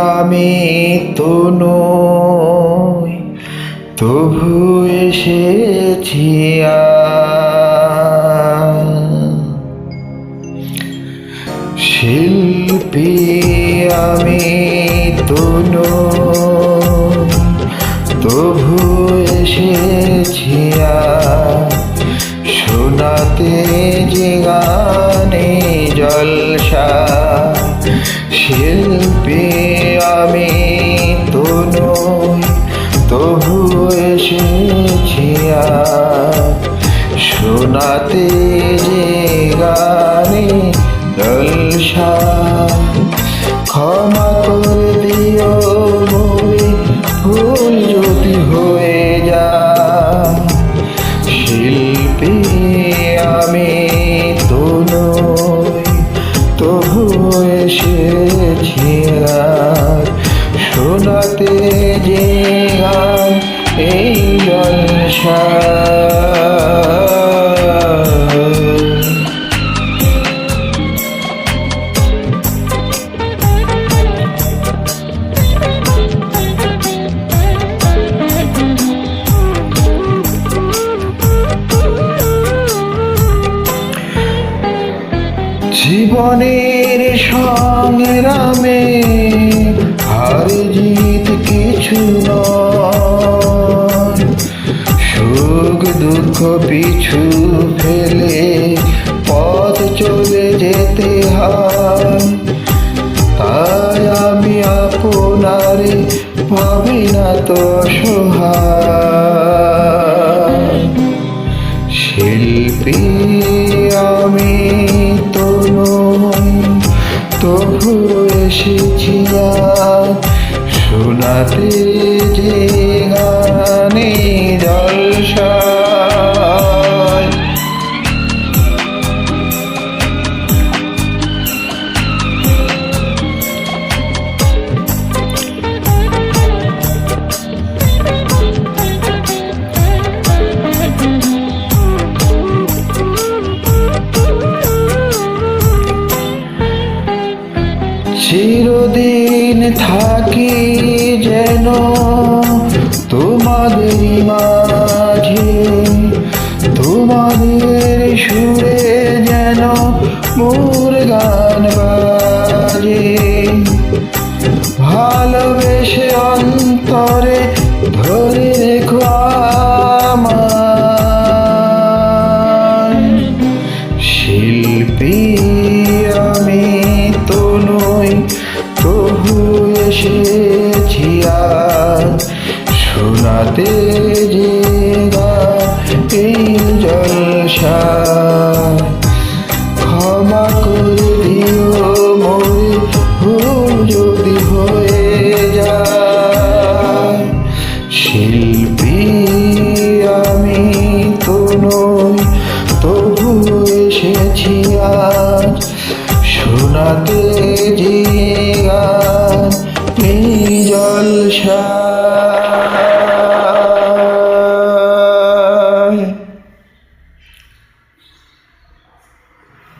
আমি তো নই, তবু এসেছি শিল্পী আমি তো নই, তবু এসেছি শোনাতে যে গানে জলসা। শিল্পী আমি তো নই, তবু এসেছি শোনাতে যে গানে জলসা। ক্ষমা করে দিও মোরে ভুল যদি হয়ে যায়, শিল্পী আমি তো নই, তবু এসেছি শোনাতে যে গান এই জলসা। জীবনের সংগ্রামে হার জিত কিছু নয়, সুখ দুঃখ পিছু ফেলে পথ চলে যেতে হয়। তাই আমি আপনারে পাবি না তো সহায়, শিল্পী আমি তো নই, তবু এসেছি শোনাতে যে গানে জলসা। চিরদিন থাকি যেন তোমাদের মাঝে, তোমাদের সুরে যেন মোর গান বাজে। ভালোবেসে অন্তরে ধরে রেখো আমায়, শিল্পী আমি তো নই, তবু এসেছি শোনাতে যে গান এই জলসা। ক্ষমা করে দিও মোরে ভুল যদি হয়ে যায়, শিল্পী আমি তো নই, তবু এসেছি শোনাতে যে গান এই জলসা।